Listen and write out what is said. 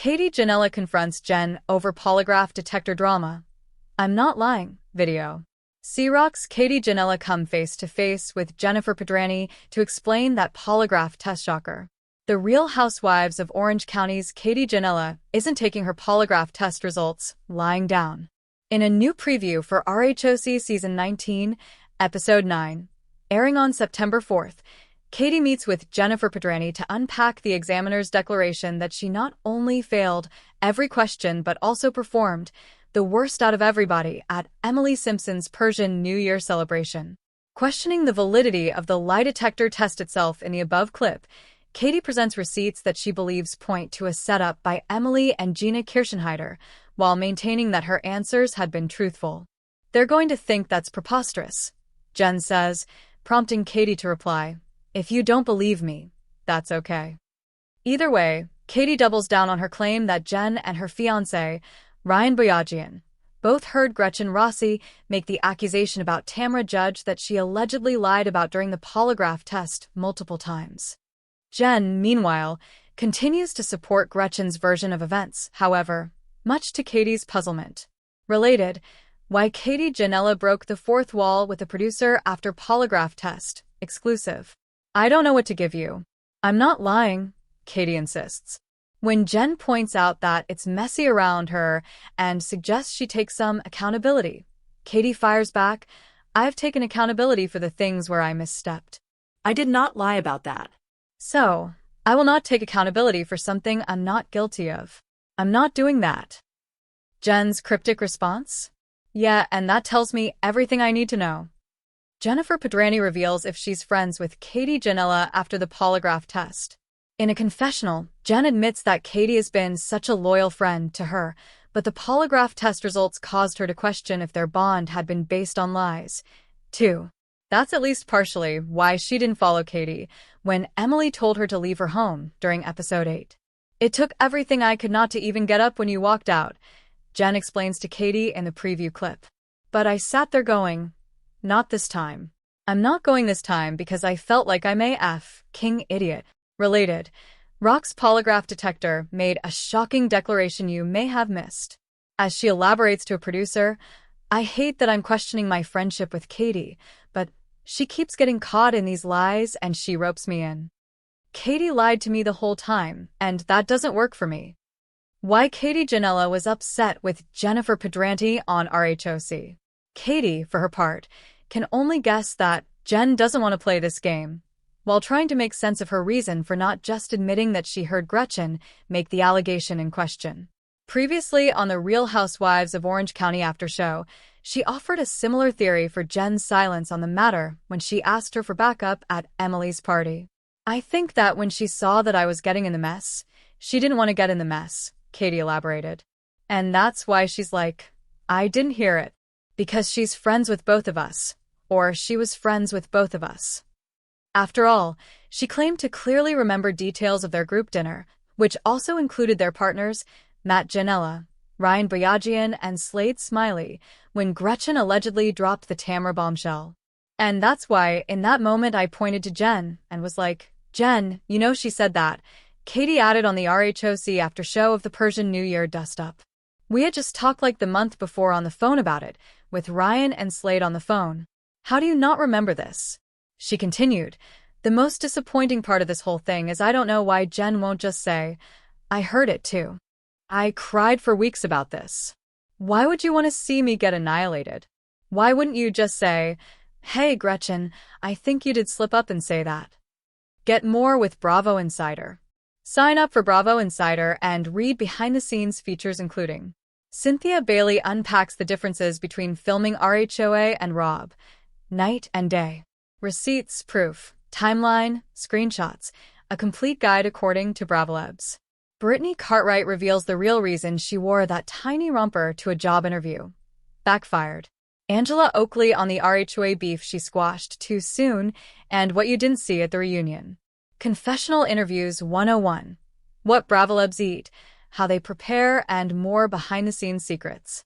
Ginella Confronts Jenn over Polygraph Detector drama. I'm not lying. Video. C-Rock's Ginella come face-to-face with Jennifer Pedrani to explain that polygraph test shocker. The Real Housewives of Orange County's Ginella isn't taking her polygraph test results lying down. In a new preview for RHOC Season 19, Episode 9, airing on September 4th, Katie meets with Jennifer Pedrani to unpack the examiner's declaration that she not only failed every question but also performed the worst out of everybody at Emily Simpson's Persian New Year celebration. Questioning the validity of the lie detector test itself in the above clip, Katie presents receipts that she believes point to a setup by Emily and Gina Kirchenheider, while maintaining that her answers had been truthful. "They're going to think that's preposterous," Jen says, prompting Katie to reply, "If you don't believe me, that's okay." Either way, Katie doubles down on her claim that Jen and her fiancé, Ryan Boyajian, both heard Gretchen Rossi make the accusation about Tamra Judge that she allegedly lied about during the polygraph test multiple times. Jen, meanwhile, continues to support Gretchen's version of events, however, much to Katie's puzzlement. Related, why Ginella broke the fourth wall with the producer after polygraph test, exclusive. "I don't know what to give you. I'm not lying," Katie insists. When Jen points out that it's messy around her and suggests she take some accountability, Katie fires back, "I've taken accountability for the things where I misstepped. I did not lie about that. So, I will not take accountability for something I'm not guilty of. I'm not doing that." Jen's cryptic response? "Yeah, and that tells me everything I need to know." Jennifer Pedrani reveals if she's friends with Ginella after the polygraph test. In a confessional, Jen admits that Katie has been such a loyal friend to her, but the polygraph test results caused her to question if their bond had been based on lies, too. That's at least partially why she didn't follow Katie when Emily told her to leave her home during Episode 8. "It took everything I could not to even get up when you walked out," Jen explains to Katie in the preview clip. "But I sat there going, not this time. I'm not going this time because I felt like I may King idiot." Related, Rock's Polygraph Detector made a shocking declaration you may have missed. As she elaborates to a producer, "I hate that I'm questioning my friendship with Katie, but she keeps getting caught in these lies and she ropes me in. Katie lied to me the whole time, and that doesn't work for me." Why Ginella was upset with Jennifer Pedrani on RHOC. Katie, for her part, can only guess that Jen doesn't want to play this game, while trying to make sense of her reason for not just admitting that she heard Gretchen make the allegation in question. Previously on the Real Housewives of Orange County after show, she offered a similar theory for Jen's silence on the matter when she asked her for backup at Emily's party. "I think that when she saw that I was getting in the mess, she didn't want to get in the mess," Katie elaborated. "And that's why she's like, I didn't hear it. Because she's friends with both of us. Or she was friends with both of us." After all, she claimed to clearly remember details of their group dinner, which also included their partners, Matt Ginella, Ryan Boyajian, and Slade Smiley, when Gretchen allegedly dropped the Tamra bombshell. "And that's why, in that moment I pointed to Jen and was like, 'Jen, you know she said that,'" Katie added on the RHOC after show of the Persian New Year dust-up. "We had just talked like the month before on the phone about it, with Ryan and Slade on the phone. How do you not remember this?" She continued, "The most disappointing part of this whole thing is I don't know why Jen won't just say, 'I heard it too. I cried for weeks about this.' Why would you want to see me get annihilated? Why wouldn't you just say, 'Hey Gretchen, I think you did slip up and say that.'" Get more with Bravo Insider. Sign up for Bravo Insider and read behind-the-scenes features including Cynthia Bailey unpacks the differences between filming RHOA and Rob, night and day. Receipts, proof, timeline, screenshots, a complete guide according to Bravolebs. Brittany Cartwright reveals the real reason she wore that tiny romper to a job interview. Backfired. Angela Oakley on the RHOA beef she squashed too soon and what you didn't see at the reunion. Confessional Interviews 101. What Bravolebs eat, how they prepare, and more behind-the-scenes secrets.